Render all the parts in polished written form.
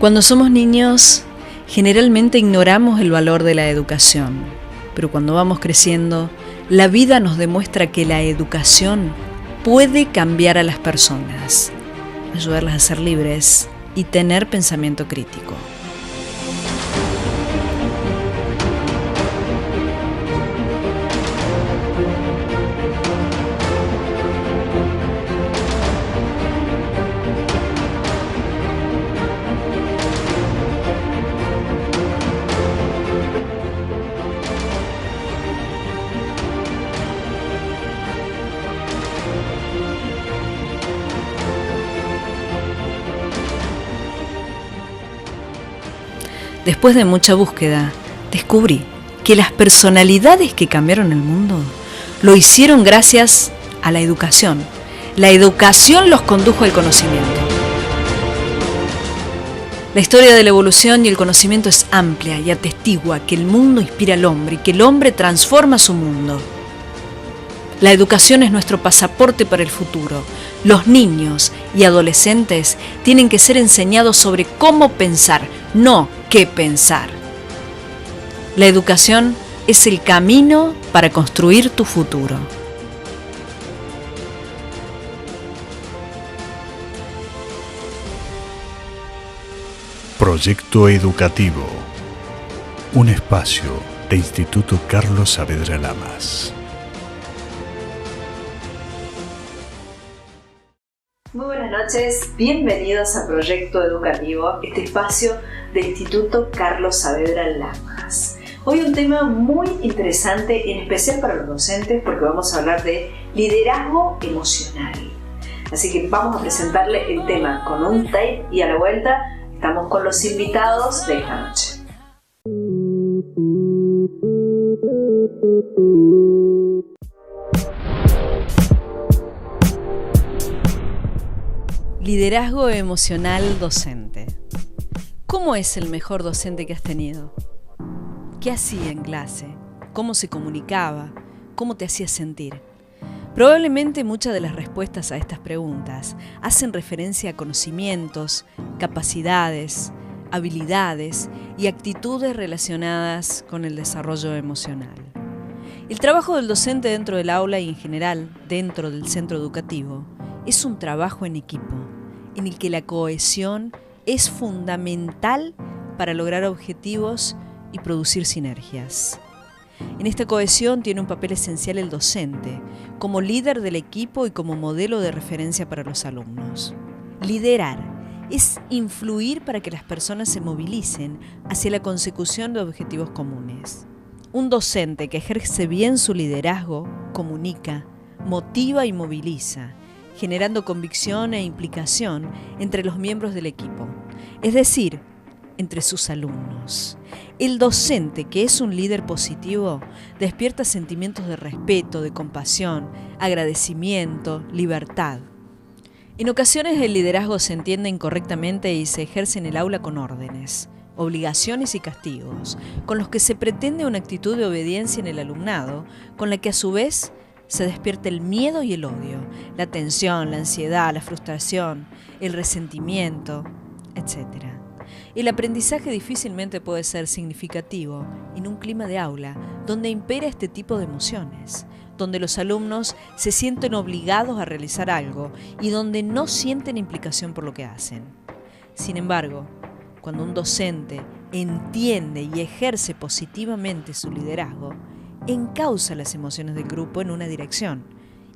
Cuando somos niños, generalmente ignoramos el valor de la educación, pero cuando vamos creciendo, la vida nos demuestra que la educación puede cambiar a las personas, ayudarlas a ser libres y tener pensamiento crítico. Después de mucha búsqueda, descubrí que las personalidades que cambiaron el mundo lo hicieron gracias a la educación. La educación los condujo al conocimiento. La historia de la evolución y el conocimiento es amplia y atestigua que el mundo inspira al hombre y que el hombre transforma su mundo. La educación es nuestro pasaporte para el futuro. Los niños y adolescentes tienen que ser enseñados sobre cómo pensar, no qué pensar. La educación es el camino para construir tu futuro. Proyecto Educativo. Un espacio de Instituto Carlos Saavedra Lamas. Muy buenas noches, bienvenidos a Proyecto Educativo, este espacio del Instituto Carlos Saavedra Lamas. Hoy un tema muy interesante, en especial para los docentes, porque vamos a hablar de liderazgo emocional. Así que vamos a presentarle el tema con un tape y a la vuelta estamos con los invitados de esta noche. Liderazgo emocional docente. ¿Cómo es el mejor docente que has tenido? ¿Qué hacía en clase? ¿Cómo se comunicaba? ¿Cómo te hacía sentir? Probablemente muchas de las respuestas a estas preguntas hacen referencia a conocimientos, capacidades, habilidades y actitudes relacionadas con el desarrollo emocional. El trabajo del docente dentro del aula y en general dentro del centro educativo es un trabajo en equipo, en el que la cohesión es fundamental para lograr objetivos y producir sinergias. En esta cohesión tiene un papel esencial el docente, como líder del equipo y como modelo de referencia para los alumnos. Liderar es influir para que las personas se movilicen hacia la consecución de objetivos comunes. Un docente que ejerce bien su liderazgo comunica, motiva y moviliza, generando convicción e implicación entre los miembros del equipo, es decir, entre sus alumnos. El docente, que es un líder positivo, despierta sentimientos de respeto, de compasión, agradecimiento, libertad. En ocasiones el liderazgo se entiende incorrectamente y se ejerce en el aula con órdenes, obligaciones y castigos, con los que se pretende una actitud de obediencia en el alumnado, con la que a su vez se despierta el miedo y el odio, la tensión, la ansiedad, la frustración, el resentimiento, etc. El aprendizaje difícilmente puede ser significativo en un clima de aula donde impera este tipo de emociones, donde los alumnos se sienten obligados a realizar algo y donde no sienten implicación por lo que hacen. Sin embargo, cuando un docente entiende y ejerce positivamente su liderazgo, encausa las emociones del grupo en una dirección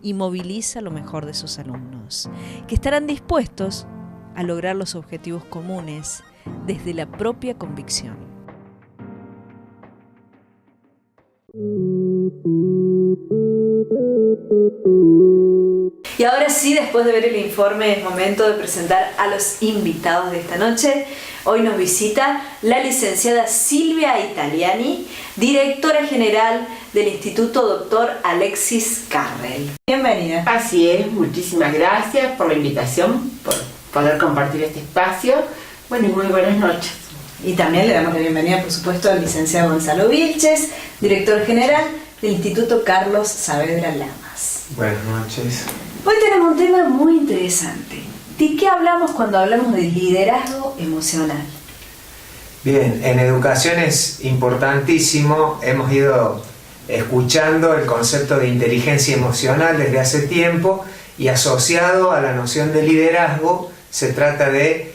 y moviliza lo mejor de sus alumnos, que estarán dispuestos a lograr los objetivos comunes desde la propia convicción. Y ahora sí, después de ver el informe, es momento de presentar a los invitados de esta noche. Hoy nos visita la licenciada Silvia Italiani, directora general del Instituto Dr. Alexis Carrel. Bienvenida. Así es, muchísimas gracias por la invitación, por poder compartir este espacio. Bueno, y muy buenas noches. Y también le damos la bienvenida, por supuesto, al licenciado Gonzalo Vilches, director general del Instituto Carlos Saavedra Lamas. Buenas noches. Hoy tenemos un tema muy interesante. ¿De qué hablamos cuando hablamos de liderazgo emocional? Bien, en educación es importantísimo, hemos ido escuchando el concepto de inteligencia emocional desde hace tiempo y asociado a la noción de liderazgo se trata de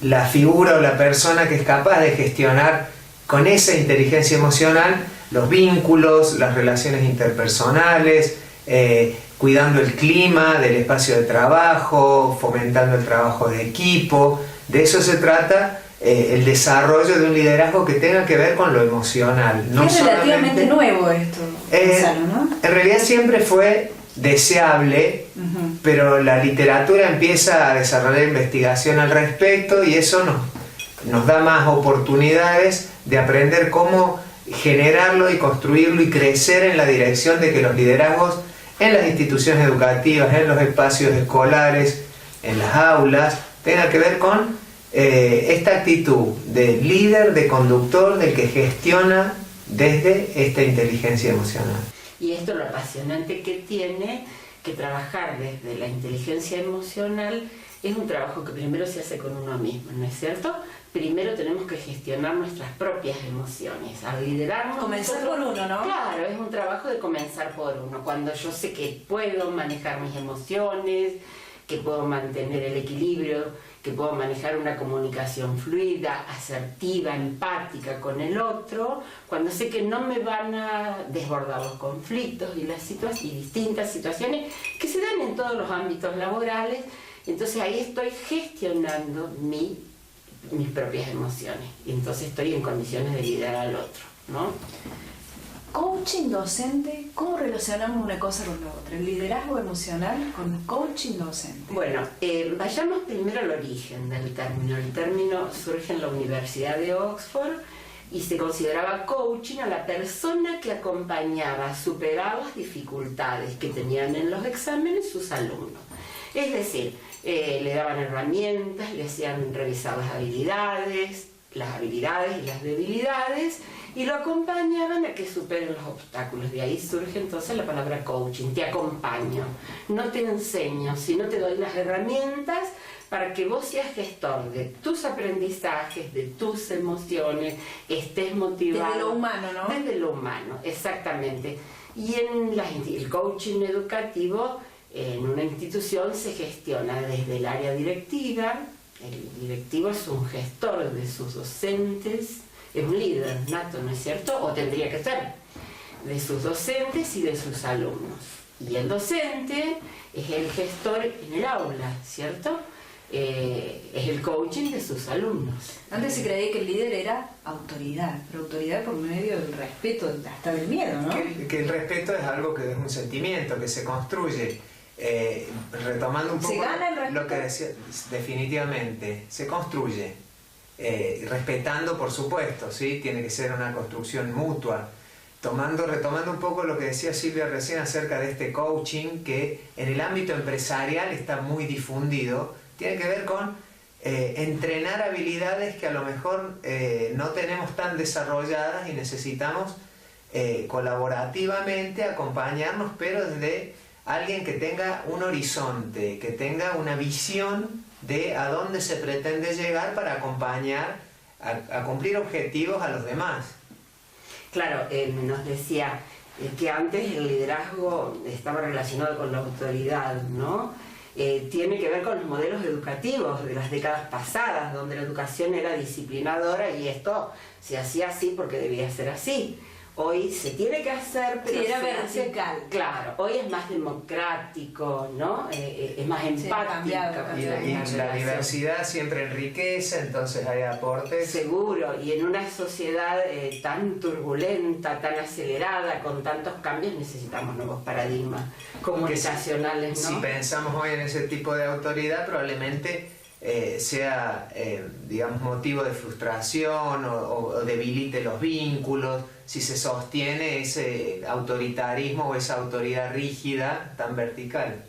la figura o la persona que es capaz de gestionar con esa inteligencia emocional los vínculos, las relaciones interpersonales, cuidando el clima del espacio de trabajo, fomentando el trabajo de equipo. De eso se trata el desarrollo de un liderazgo que tenga que ver con lo emocional. No es relativamente nuevo esto, Gonzalo, ¿no? En realidad siempre fue deseable, pero la literatura empieza a desarrollar investigación al respecto y eso nos da más oportunidades de aprender cómo generarlo y construirlo y crecer en la dirección de que los liderazgos en las instituciones educativas, en los espacios escolares, en las aulas, tengan que ver con esta actitud de líder, de conductor, del que gestiona desde esta inteligencia emocional. Y esto es lo apasionante que tiene, que trabajar desde la inteligencia emocional es un trabajo que primero se hace con uno mismo, ¿no es cierto? Primero tenemos que gestionar nuestras propias emociones, al liderarnos. Comenzar por uno, ¿no? Claro, es un trabajo de comenzar por uno. Cuando yo sé que puedo manejar mis emociones, que puedo mantener el equilibrio, que puedo manejar una comunicación fluida, asertiva, empática con el otro, cuando sé que no me van a desbordar los conflictos y las distintas situaciones que se dan en todos los ámbitos laborales, entonces ahí estoy gestionando mis propias emociones y entonces estoy en condiciones de liderar al otro, ¿no? Coaching docente, ¿cómo relacionamos una cosa con la otra? El liderazgo emocional con el coaching docente. Bueno, vayamos primero al origen del término. El término surge en la Universidad de Oxford y se consideraba coaching a la persona que acompañaba a superar las dificultades que tenían en los exámenes sus alumnos. Es decir, le daban herramientas, le hacían revisar las habilidades y las debilidades y lo acompañaban a que superen los obstáculos. De ahí surge entonces la palabra coaching. Te acompaño, no te enseño, sino te doy las herramientas para que vos seas gestor de tus aprendizajes, de tus emociones, estés motivado. Desde lo humano, ¿no? Desde lo humano, exactamente. Y en el coaching educativo, en una institución se gestiona desde el área directiva. El directivo es un gestor de sus docentes, es un líder nato, ¿no es cierto? O tendría que ser, de sus docentes y de sus alumnos. Y el docente es el gestor en el aula, ¿cierto? Es el coaching de sus alumnos. Antes se creía que el líder era autoridad, pero autoridad por medio del respeto, hasta del miedo, ¿no? Que el respeto es algo que es un sentimiento, que se construye. Retomando un poco lo que decía, definitivamente se construye, respetando, por supuesto, ¿sí? Tiene que ser una construcción mutua. Retomando un poco lo que decía Silvia recién acerca de este coaching que en el ámbito empresarial está muy difundido, tiene que ver con entrenar habilidades que a lo mejor no tenemos tan desarrolladas y necesitamos colaborativamente acompañarnos, pero desde alguien que tenga un horizonte, que tenga una visión de a dónde se pretende llegar para acompañar a cumplir objetivos a los demás. Claro, nos decía que antes el liderazgo estaba relacionado con la autoridad, ¿no? Tiene que ver con los modelos educativos de las décadas pasadas, donde la educación era disciplinadora y esto se hacía así porque debía ser así. Hoy se tiene que hacer, pero sí, era vertical. Claro, hoy es más democrático, ¿no? Es más empática. Y la diversidad siempre enriquece, entonces hay aportes. Seguro, y en una sociedad tan turbulenta, tan acelerada, con tantos cambios, necesitamos nuevos paradigmas comunicacionales, ¿no? Si pensamos hoy en ese tipo de autoridad, probablemente sea, digamos, motivo de frustración o debilite los vínculos, si se sostiene ese autoritarismo o esa autoridad rígida tan vertical.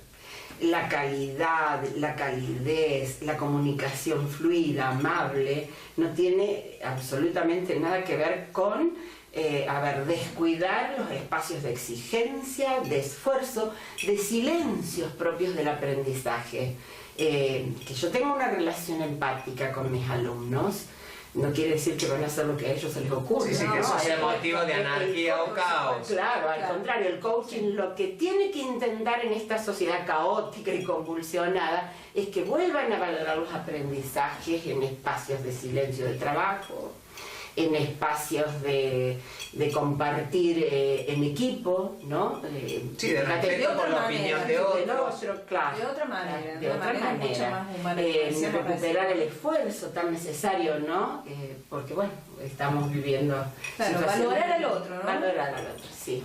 La calidad, la calidez, la comunicación fluida, amable, no tiene absolutamente nada que ver con descuidar los espacios de exigencia, de esfuerzo, de silencios propios del aprendizaje. Que yo tenga una relación empática con mis alumnos no quiere decir que van a hacer lo que a ellos se les ocurre. Sí, que eso sea motivo de anarquía o caos. Claro, al contrario, el coaching lo que tiene que intentar en esta sociedad caótica y convulsionada es que vuelvan a valorar los aprendizajes en espacios de silencio de trabajo, en espacios de compartir en equipo, ¿no? Sí, de respeto por la opinión de otros. Claro, de otra manera, de otra manera, mucho más humana, recuperar el esfuerzo tan necesario, ¿no? Porque bueno, estamos viviendo valorar al otro, ¿no? Valorar al otro, sí.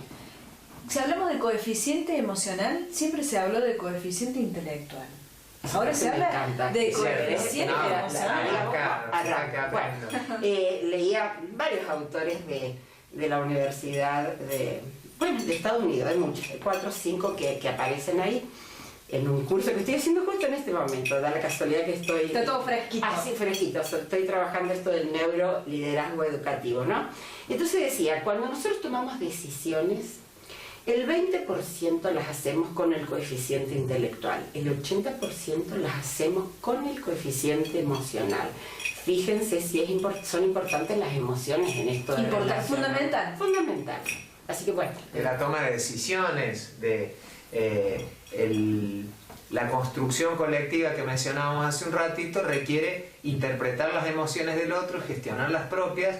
Si hablamos de coeficiente emocional, siempre se habló de coeficiente intelectual. Ahora se habla de coeficiente emocional. Leía varios autores de la universidad de Estados Unidos, hay muchos, hay 4 o 5 que aparecen ahí en un curso que estoy haciendo justo en este momento. Da la casualidad que estoy... Está todo fresquito. Así, fresquito. Estoy trabajando esto del neuroliderazgo educativo, ¿no? Entonces decía, cuando nosotros tomamos decisiones, el 20% las hacemos con el coeficiente intelectual, el 80% las hacemos con el coeficiente emocional. Fíjense si son importantes las emociones en esto de fundamental. Fundamental. Así que bueno. De la toma de decisiones, de la construcción colectiva que mencionábamos hace un ratito, requiere interpretar las emociones del otro, gestionar las propias,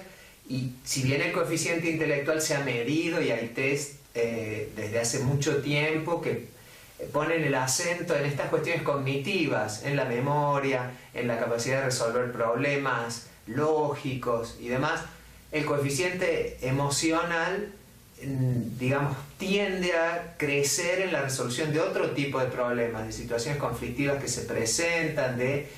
y si bien el coeficiente intelectual se ha medido y hay test desde hace mucho tiempo que ponen el acento en estas cuestiones cognitivas, en la memoria, en la capacidad de resolver problemas lógicos y demás, el coeficiente emocional, digamos, tiende a crecer en la resolución de otro tipo de problemas, de situaciones conflictivas que se presentan, de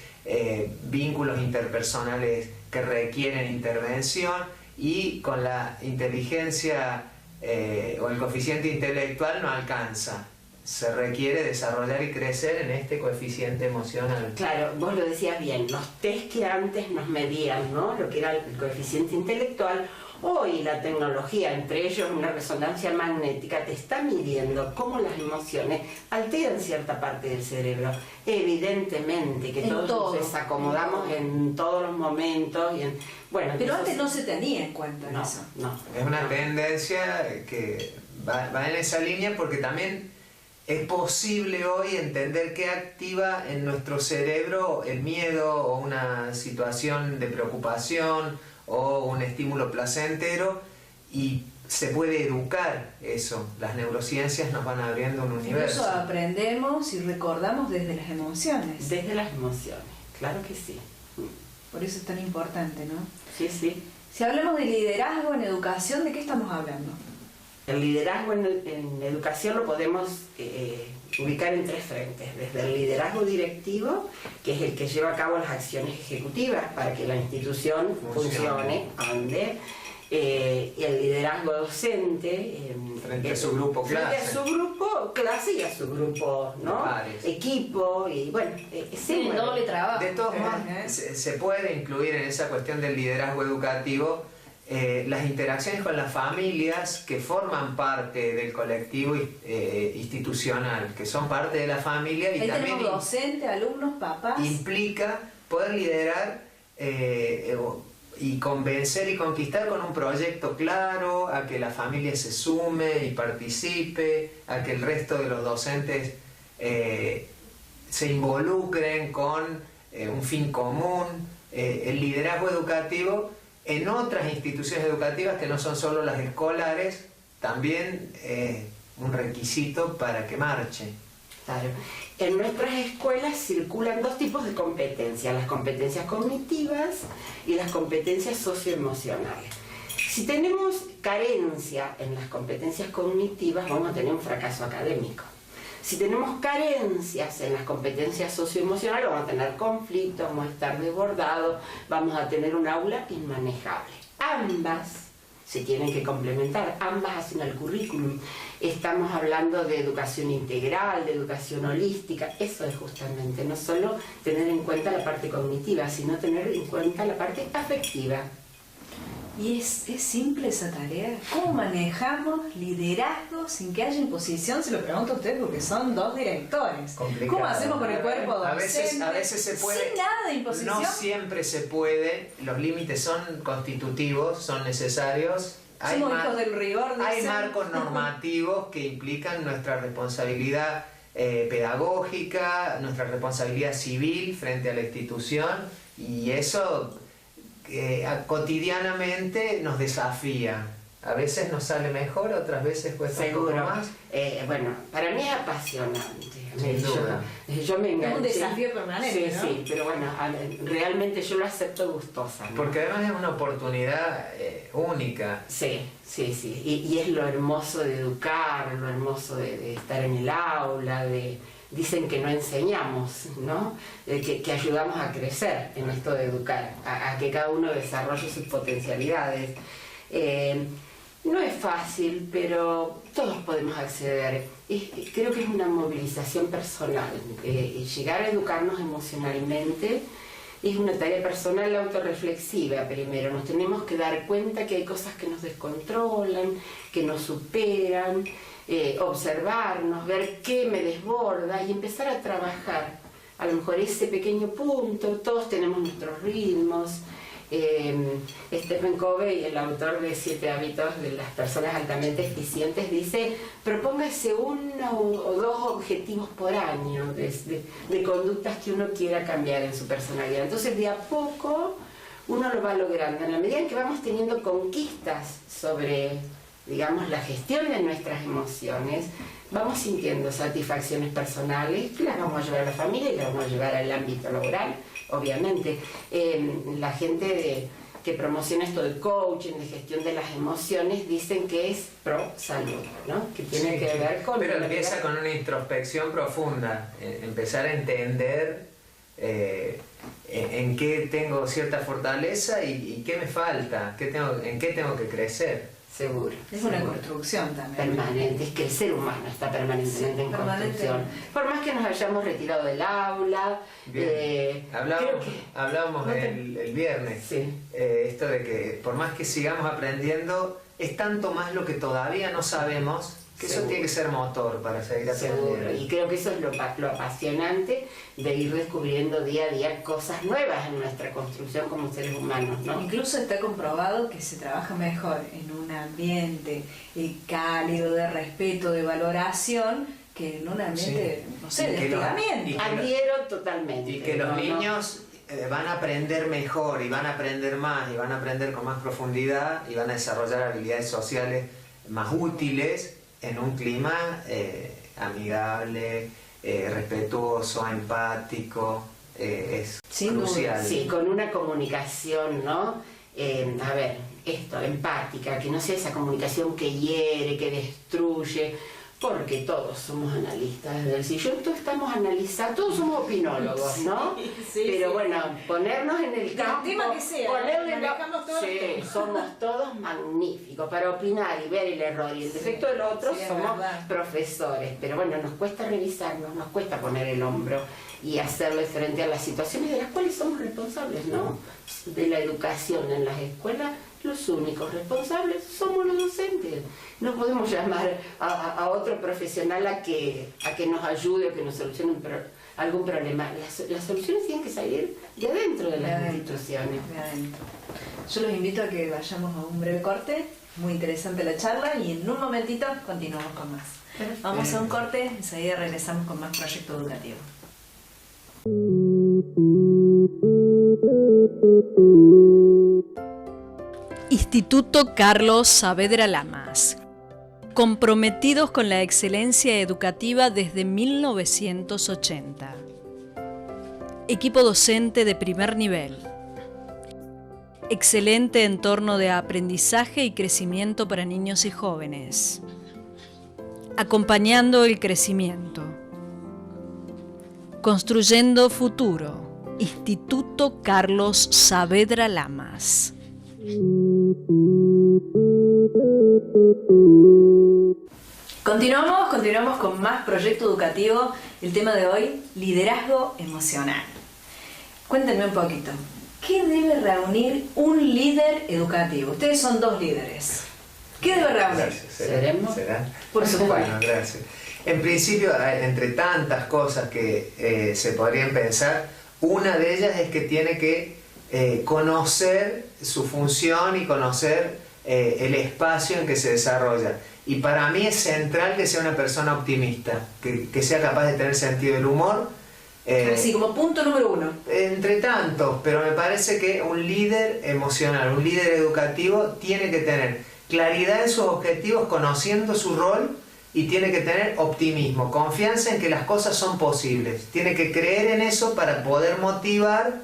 vínculos interpersonales que requieren intervención, y con la inteligencia o el coeficiente intelectual no alcanza. Se requiere desarrollar y crecer en este coeficiente emocional. Claro, vos lo decías bien, los test que antes nos medían, ¿no? Lo que era el coeficiente intelectual, hoy la tecnología, entre ellos una resonancia magnética, te está midiendo cómo las emociones alteran cierta parte del cerebro. Evidentemente que todos nos desacomodamos en todos los momentos. Pero antes no se tenía en cuenta eso. Es una tendencia que va en esa línea, porque también es posible hoy entender qué activa en nuestro cerebro el miedo o una situación de preocupación o un estímulo placentero, y se puede educar eso. Las neurociencias nos van abriendo un universo. Incluso aprendemos y recordamos desde las emociones. Desde las emociones, claro que sí. Por eso es tan importante, ¿no? Sí, sí. Si hablamos de liderazgo en educación, ¿de qué estamos hablando? El liderazgo en educación lo podemos ubicar en 3 frentes. Desde el liderazgo directivo, que es el que lleva a cabo las acciones ejecutivas para que la institución funcione, ande. El liderazgo docente frente a su grupo clase. Frente a su grupo clase y a su grupo, ¿no? Equipo, y bueno, sí, doble trabajo. De todos modos, se puede incluir en esa cuestión del liderazgo educativo las interacciones con las familias que forman parte del colectivo institucional, que son parte de la familia, y ahí también tenemos docentes, alumnos, papás. Implica poder liderar y convencer y conquistar con un proyecto claro, a que la familia se sume y participe, a que el resto de los docentes se involucren con un fin común. El liderazgo educativo en otras instituciones educativas que no son solo las escolares, también un requisito para que marche. Claro. En nuestras escuelas circulan 2 tipos de competencias, las competencias cognitivas y las competencias socioemocionales. Si tenemos carencia en las competencias cognitivas, vamos a tener un fracaso académico. Si tenemos carencias en las competencias socioemocionales, vamos a tener conflictos, vamos a estar desbordados, vamos a tener un aula inmanejable. Ambas se tienen que complementar, ambas hacen el currículum. Estamos hablando de educación integral, de educación holística. Eso es justamente, no solo tener en cuenta la parte cognitiva, sino tener en cuenta la parte afectiva. ¿Y es simple esa tarea? ¿Cómo manejamos liderazgo sin que haya imposición? Se lo pregunto a usted porque son 2 directores. Complicado. ¿Cómo hacemos con el cuerpo docente? A veces se puede. Sin nada de imposición. No siempre se puede. Los límites son constitutivos, son necesarios. Somos hijos del rigor. Hay marcos normativos que implican nuestra responsabilidad pedagógica, nuestra responsabilidad civil frente a la institución, y eso cotidianamente nos desafía. A veces nos sale mejor, otras veces cuesta un poco más. Bueno, para mí es apasionante. Sin duda. Yo me enganché. Es un desafío permanente, sí, ¿no? Sí, pero bueno, realmente yo lo acepto gustosa, ¿no? Porque además es una oportunidad única. Sí. Y es lo hermoso de educar, lo hermoso de estar en el aula, dicen que no enseñamos, ¿no? Que ayudamos a crecer en esto de educar, a que cada uno desarrolle sus potencialidades. No es fácil, pero todos podemos acceder. Creo que es una movilización personal. Llegar a educarnos emocionalmente es una tarea personal autorreflexiva primero. Nos tenemos que dar cuenta que hay cosas que nos descontrolan, que nos superan, observarnos, ver qué me desborda y empezar a trabajar. A lo mejor ese pequeño punto, todos tenemos nuestros ritmos. Stephen Covey, el autor de 7 hábitos de las personas altamente eficientes, dice: propóngase 1 o 2 objetivos por año de conductas que uno quiera cambiar en su personalidad. Entonces, de a poco uno lo va logrando. En la medida en que vamos teniendo conquistas sobre, digamos, la gestión de nuestras emociones, vamos sintiendo satisfacciones personales que las vamos a llevar a la familia y las vamos a llevar al ámbito laboral, obviamente. La gente que promociona esto de coaching, de gestión de las emociones, dicen que es pro salud, ¿no? Que tiene que ver con... Pero empieza con una introspección profunda, empezar a entender en qué tengo cierta fortaleza y qué me falta, en qué tengo que crecer. Seguro. Es una construcción también. Permanente, es que el ser humano está permanentemente en construcción. Por más que nos hayamos retirado del aula. Hablábamos el viernes, esto de que por más que sigamos aprendiendo, es tanto más lo que todavía no sabemos, que eso tiene que ser motor para seguir aprendiendo. Seguro. Y creo que eso es lo apasionante de ir descubriendo día a día cosas nuevas en nuestra construcción como seres humanos, ¿no? Incluso está comprobado que se trabaja mejor en un ambiente cálido, de respeto, de valoración, que en un ambiente, no sé, de hostigamiento. Adhiero totalmente. Y que los niños van a aprender mejor y van a aprender más y van a aprender con más profundidad y van a desarrollar habilidades sociales más útiles en un clima amigable, respetuoso, empático, es crucial. Sí, con una comunicación, ¿no? Empática, que no sea esa comunicación que hiere, que destruye, porque todos somos analistas desde el sillón, todos estamos analizando, todos somos opinólogos, ¿no? Pero bueno, ponernos en el campo, somos todos magníficos para opinar y ver el error y el defecto del otro, somos profesores, pero bueno, nos cuesta revisarnos, nos cuesta poner el hombro y hacerle frente a las situaciones de las cuales somos responsables, ¿no? De la educación en las escuelas, los únicos responsables somos los docentes. No podemos llamar a otro profesional a que nos ayude o que nos solucione algún problema. Las soluciones tienen que salir de adentro de las instituciones. Yo los invito a que vayamos a un breve corte, muy interesante la charla, y en un momentito continuamos con más. Vamos a un corte, enseguida regresamos con más proyecto educativo. Instituto Carlos Saavedra Lamas. Comprometidos con la excelencia educativa desde 1980. Equipo docente de primer nivel. Excelente entorno de aprendizaje y crecimiento para niños y jóvenes. Acompañando el crecimiento. Construyendo futuro. Instituto Carlos Saavedra Lamas. Continuamos con más proyecto educativo. El tema de hoy, liderazgo emocional. Cuéntenme un poquito, ¿qué debe reunir un líder educativo? Ustedes son 2 líderes. ¿Qué debe reunir? ¿Será? Por supuesto. Bueno, gracias. En principio, entre tantas cosas que se podrían pensar, una de ellas es que tiene que conocer su función y conocer el espacio en que se desarrolla. Y para mí es central que sea una persona optimista, que sea capaz de tener sentido del humor. Así como punto número 1. Entre tantos, pero me parece que un líder emocional, un líder educativo tiene que tener claridad en sus objetivos, conociendo su rol, y tiene que tener optimismo, confianza en que las cosas son posibles. Tiene que creer en eso para poder motivar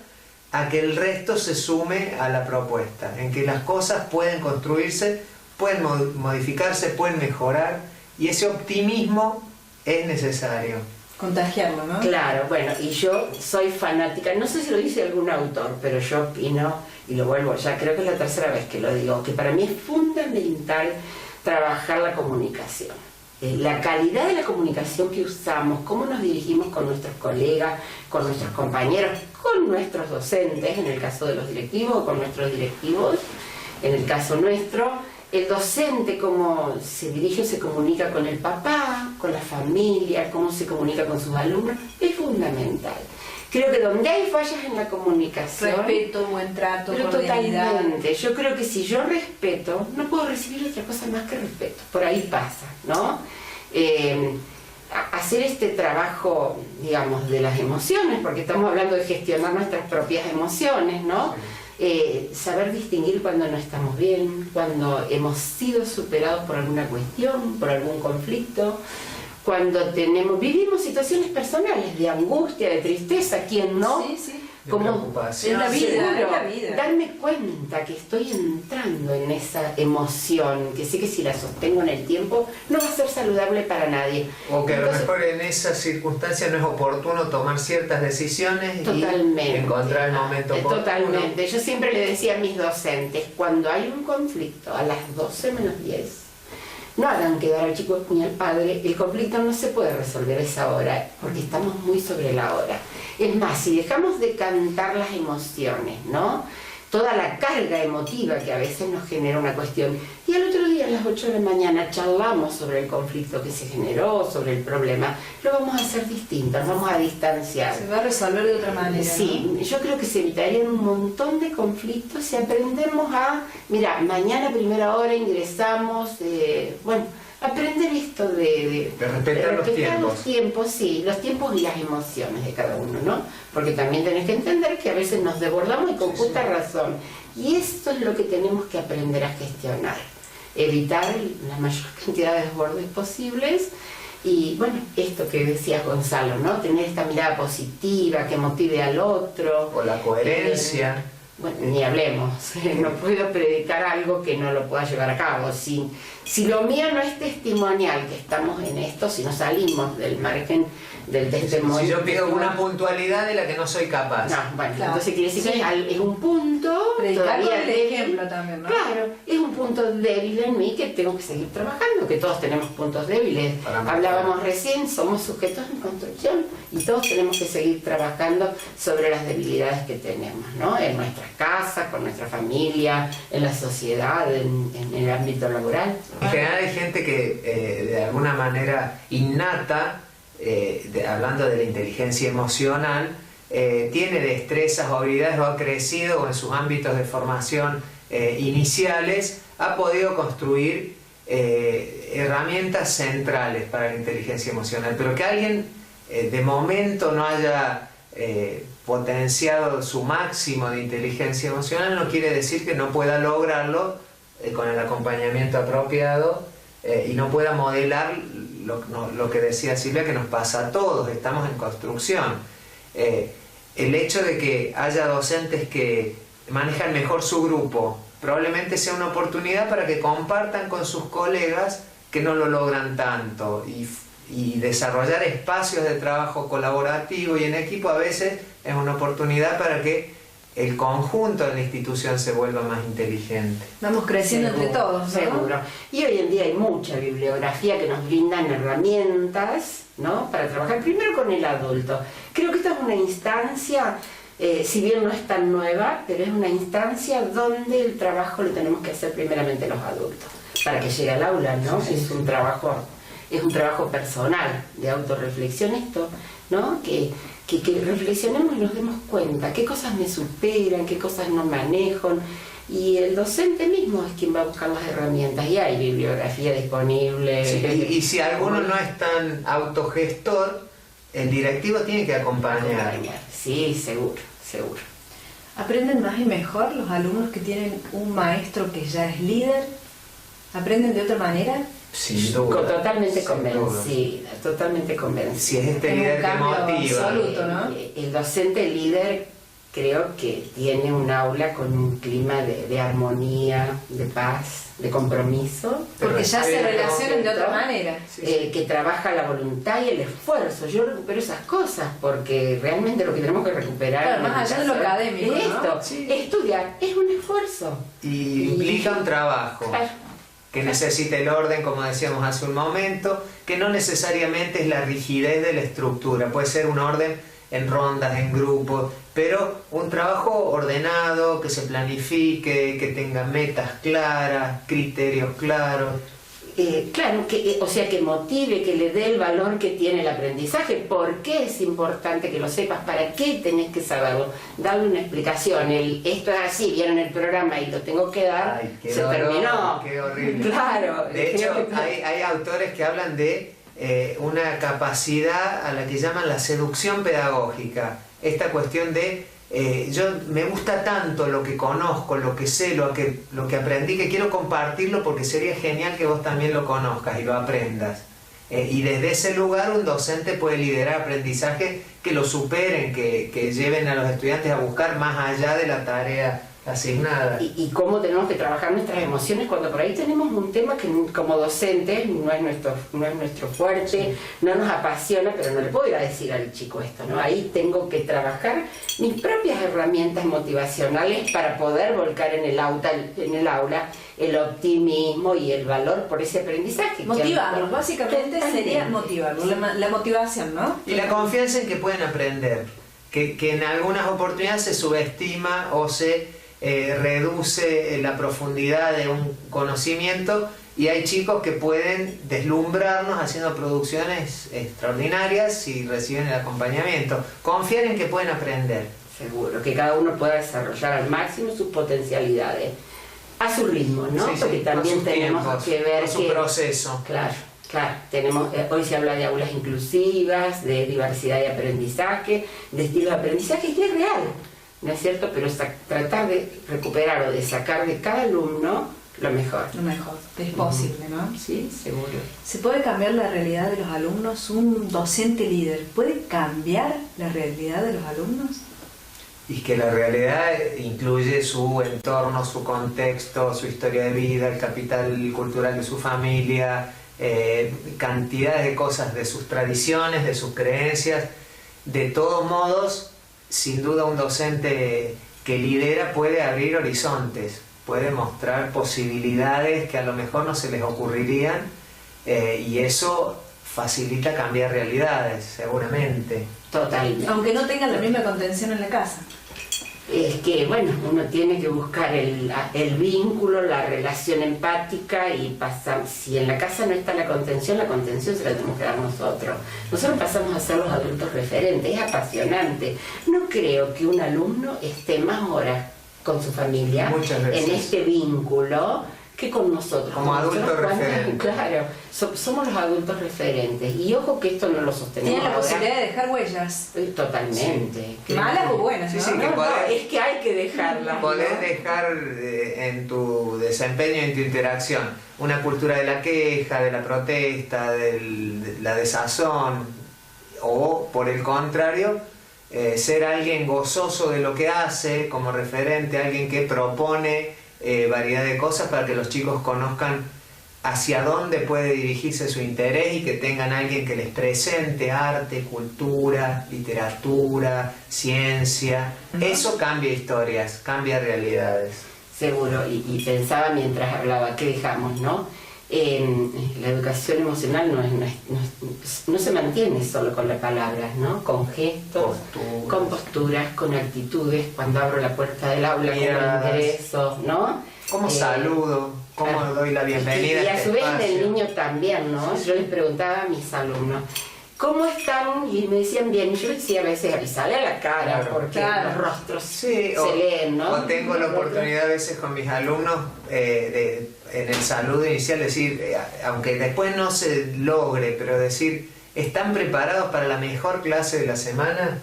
a que el resto se sume a la propuesta, en que las cosas pueden construirse, pueden modificarse, pueden mejorar, y ese optimismo es necesario. Contagiarlo, ¿no? Claro, bueno, y yo soy fanática, no sé si lo dice algún autor, pero yo opino, y lo vuelvo, ya creo que es la 3ª vez que lo digo, que para mí es fundamental trabajar la comunicación. La calidad de la comunicación que usamos, cómo nos dirigimos con nuestros colegas, con nuestros compañeros, con nuestros docentes, en el caso de los directivos, o con nuestros directivos, en el caso nuestro, el docente cómo se dirige, se comunica con el papá, con la familia, cómo se comunica con sus alumnos, es fundamental. Creo que donde hay fallas en la comunicación... Respeto, buen trato, pero cordialidad. totalmente. Yo creo que si yo respeto, no puedo recibir otra cosa más que respeto. Por ahí pasa, ¿no? Hacer este trabajo, digamos, de las emociones, porque estamos hablando de gestionar nuestras propias emociones, ¿no? Saber distinguir cuando no estamos bien, cuando hemos sido superados por alguna cuestión, por algún conflicto, cuando vivimos situaciones personales de angustia, de tristeza, ¿quién no? Sí, sí. Como preocupación. Es la vida, seguro, es la vida. darme cuenta que estoy entrando en esa emoción, que sé que si la sostengo en el tiempo no va a ser saludable para nadie. O que Entonces, a lo mejor en esas circunstancias no es oportuno tomar ciertas decisiones totalmente, y encontrar el momento oportuno. Totalmente. Yo siempre le decía a mis docentes, cuando hay un conflicto a las 12 menos 10, no hagan quedar al chico ni al padre, el conflicto no se puede resolver a esa hora, porque estamos muy sobre la hora. Es más, si dejamos de cantar las emociones, ¿no? Toda la carga emotiva que a veces nos genera una cuestión, y al otro día a las 8 de la mañana charlamos sobre el conflicto que se generó, sobre el problema, lo vamos a hacer distinto, nos vamos a distanciar. Se va a resolver de otra manera. Sí, ¿no? yo creo que se evitarían un montón de conflictos si aprendemos a, mira, mañana a primera hora ingresamos, bueno, aprender esto de respetar los tiempos, sí, los tiempos y las emociones de cada uno, ¿no? Porque también tenés que entender que a veces nos desbordamos y con justa razón. Y esto es lo que tenemos que aprender a gestionar. Evitar la mayor cantidad de desbordes posibles. Y bueno, esto que decía Gonzalo, ¿no? Tener esta mirada positiva que motive al otro. O la coherencia. Bueno, ni hablemos, no puedo predicar algo que no lo pueda llevar a cabo. Si lo mío no es testimonial, que estamos en esto, si no salimos del margen del testimonio. Si yo pido una puntualidad de la que no soy capaz. No, bueno, claro. entonces quiere decir Sí. que es un punto Predicar todavía con el débil. ejemplo también, ¿no? Claro, es un punto débil en mí que tengo que seguir trabajando, que todos tenemos puntos débiles. Hablábamos recién, somos sujetos en construcción y todos tenemos que seguir trabajando sobre las debilidades que tenemos, ¿no? En nuestras casas, con nuestra familia, en la sociedad, en el ámbito laboral. En general hay gente que de alguna manera innata, hablando de la inteligencia emocional, tiene destrezas o habilidades o ha crecido o en sus ámbitos de formación iniciales ha podido construir herramientas centrales para la inteligencia emocional, pero que alguien de momento no haya potenciado su máximo de inteligencia emocional no quiere decir que no pueda lograrlo con el acompañamiento apropiado y no pueda modelar lo que decía Silvia, que nos pasa a todos, estamos en construcción. El hecho de que haya docentes que manejan mejor su grupo probablemente sea una oportunidad para que compartan con sus colegas que no lo logran tanto y desarrollar espacios de trabajo colaborativo y en equipo a veces es una oportunidad para que el conjunto de la institución se vuelva más inteligente. Vamos creciendo entre todos, ¿no? Seguro. Y hoy en día hay mucha bibliografía que nos brindan herramientas, ¿no? Para trabajar primero con el adulto. Creo que esta es una instancia si bien no es tan nueva, pero es una instancia donde el trabajo lo tenemos que hacer primeramente los adultos, para que llegue al aula, ¿no? Sí, sí. Es un trabajo personal, de autorreflexión esto, ¿no? Que reflexionemos y nos demos cuenta qué cosas me superan, qué cosas no manejo. Y el docente mismo es quien va a buscar las herramientas, y hay bibliografía disponible. Sí, y si alguno no es tan autogestor, el directivo tiene que acompañar. Sí, seguro. ¿Aprenden más y mejor los alumnos que tienen un maestro que ya es líder? ¿Aprenden de otra manera? Sin duda. Totalmente convencida. Totalmente convencida. Si es este Es un líder que cambio motiva. absoluto, ¿no? El docente líder creo que tiene un aula con un clima de armonía, de paz, de compromiso. Porque ya se relacionan de otra manera. Que trabaja la voluntad y el esfuerzo. Yo recupero esas cosas porque realmente lo que tenemos que recuperar, claro, más allá de lo académico, es ¿no? esto. Sí. Estudiar es un esfuerzo. Y implica un trabajo. Claro. Que necesita el orden, como decíamos hace un momento, que no necesariamente es la rigidez de la estructura, puede ser un orden en rondas, en grupos, pero un trabajo ordenado, que se planifique, que tenga metas claras, criterios claros. Claro, o sea, que motive, que le dé el valor que tiene el aprendizaje. ¿Por qué es importante que lo sepas? ¿Para qué tenés que saberlo? Darle una explicación. Esto es así, vieron el programa y lo tengo que dar. Ay, qué se dolor, terminó. qué horrible. Claro. De hecho, creo que- hay autores que hablan de una capacidad a la que llaman la seducción pedagógica. Esta cuestión de yo me gusta tanto lo que conozco, lo que sé, lo que aprendí, que quiero compartirlo porque sería genial que vos también lo conozcas y lo aprendas. Y desde ese lugar un docente puede liderar aprendizajes que lo superen, que lleven a los estudiantes a buscar más allá de la tarea asignada. Y cómo tenemos que trabajar nuestras emociones cuando por ahí tenemos un tema que como docentes no es nuestro fuerte, no nos apasiona, pero no le puedo ir a decir al chico esto, ¿no? Ahí tengo que trabajar mis propias herramientas motivacionales para poder volcar en el aula el optimismo y el valor por ese aprendizaje. Motivarlos, básicamente sería motivarlos, la motivación, ¿no? Y la confianza en que pueden aprender, que en algunas oportunidades se subestima o se reduce la profundidad de un conocimiento, y hay chicos que pueden deslumbrarnos haciendo producciones extraordinarias si reciben el acompañamiento. Confiar en que pueden aprender. Seguro, que cada uno pueda desarrollar al máximo sus potencialidades a su ritmo, ¿no? Sí, sí, porque también con sus tenemos tiempos, que ver con su proceso. Claro, tenemos, hoy se habla de aulas inclusivas, de diversidad de aprendizaje, de estilo de aprendizaje, y es real, ¿no es cierto? Pero tratar de recuperar o de sacar de cada alumno lo mejor. Lo mejor, que es posible, ¿no? Sí, seguro. ¿Se puede cambiar la realidad de los alumnos? ¿Un docente líder puede cambiar la realidad de los alumnos? Y que la realidad incluye su entorno, su contexto, su historia de vida, el capital cultural de su familia, cantidades de cosas, de sus tradiciones, de sus creencias. De todos modos, sin duda un docente que lidera puede abrir horizontes, puede mostrar posibilidades que a lo mejor no se les ocurrirían, y eso facilita cambiar realidades, seguramente. Totalmente. Aunque no tengan la misma contención en la casa. Es que, bueno, uno tiene que buscar el vínculo, la relación empática y pasar. Si en la casa no está la contención se la tenemos que dar nosotros. Nosotros pasamos a ser los adultos referentes, es apasionante. No creo que un alumno esté más horas con su familia Muchas veces. en este vínculo que con nosotros. Como adultos referentes. Claro, somos los adultos referentes. Y ojo que esto no lo sostenemos Tienen la ahora. posibilidad de dejar huellas. Totalmente. Malas o buenas, Sí, ¿no? sí, que No, podés- es que hay que dejarla. Podés dejar en tu desempeño y en tu interacción una cultura de la queja, de la protesta, de la desazón, o por el contrario, ser alguien gozoso de lo que hace, como referente, alguien que propone variedad de cosas para que los chicos conozcan hacia dónde puede dirigirse su interés, y que tengan alguien que les presente arte, cultura, literatura, ciencia. Eso cambia historias, cambia realidades. Seguro, y pensaba mientras hablaba, ¿qué dejamos, no? La educación emocional no se mantiene solo con las palabras, ¿no? Con gestos, con posturas, con actitudes, cuando abro la puerta del aula, miradas, como ingreso, ¿no? Cómo saludo, cómo doy la bienvenida. Y a su vez espacio. el niño también, ¿no? Yo les preguntaba a mis alumnos, ¿cómo están? Y me decían bien, y yo decía a veces avisarle a la cara, Claro, porque claro. los rostros Sí, se leen, ¿no? O tengo la oportunidad a veces con mis alumnos en el saludo inicial decir, aunque después no se logre, pero decir, ¿están preparados para la mejor clase de la semana?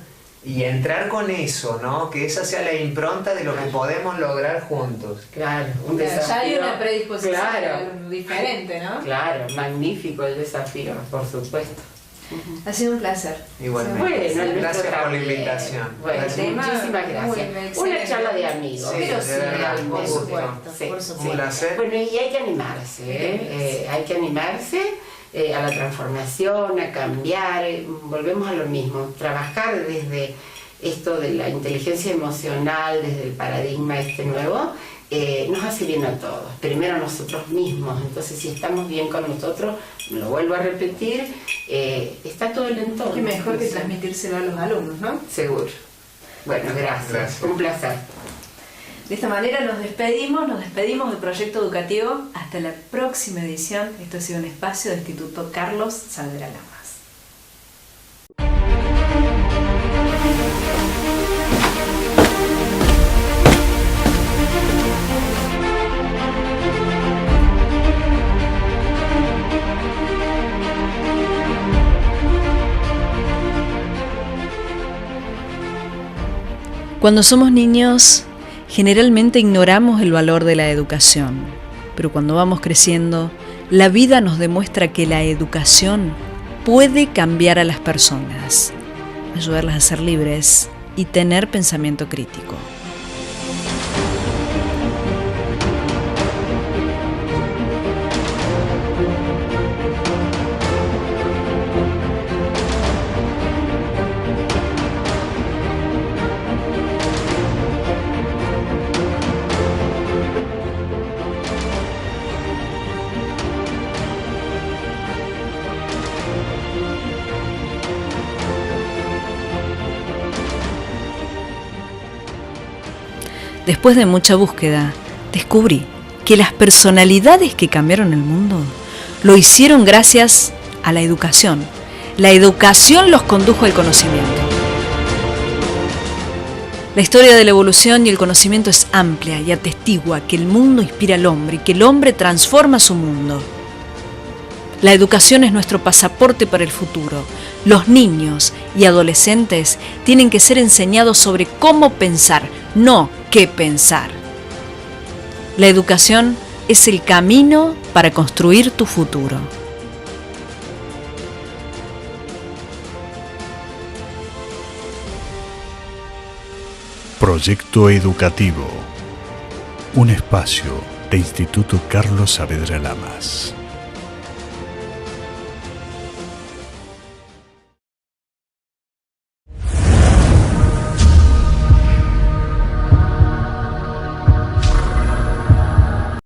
Y entrar con eso, ¿no? Que esa sea la impronta de lo que podemos lograr juntos. Claro, un Claro, desafío. ya hay una predisposición Claro, diferente, ¿no? claro, magnífico el desafío, por supuesto. Ha sido un placer. Igualmente. Bueno, el nuestro Gracias por la también. invitación. Bueno, Gracias. muchísimas gracias. Una charla de amigos. Sí, Pero de sí, verdad, por un supuesto, Sí, por Un supuesto. placer. Bueno, y hay que animarse, hay que animarse a la transformación, a cambiar, volvemos a lo mismo, trabajar desde esto de la inteligencia emocional, desde el paradigma este nuevo, nos hace bien a todos, primero a nosotros mismos. Entonces, si estamos bien con nosotros, lo vuelvo a repetir, está todo el entorno. Qué mejor que transmitírselo a los alumnos, ¿no? Seguro. Bueno, gracias. Un placer. De esta manera nos despedimos del proyecto educativo. Hasta la próxima edición. Esto ha sido un espacio del Instituto Carlos Saavedra Lamas. Cuando somos niños, generalmente ignoramos el valor de la educación, pero cuando vamos creciendo, la vida nos demuestra que la educación puede cambiar a las personas, ayudarlas a ser libres y tener pensamiento crítico. Después de mucha búsqueda, descubrí que las personalidades que cambiaron el mundo lo hicieron gracias a la educación. La educación los condujo al conocimiento. La historia de la evolución y el conocimiento es amplia y atestigua que el mundo inspira al hombre y que el hombre transforma su mundo. La educación es nuestro pasaporte para el futuro. Los niños y adolescentes tienen que ser enseñados sobre cómo pensar, no qué pensar. La educación es el camino para construir tu futuro. Proyecto Educativo. Un espacio de Instituto Carlos Saavedra Lamas.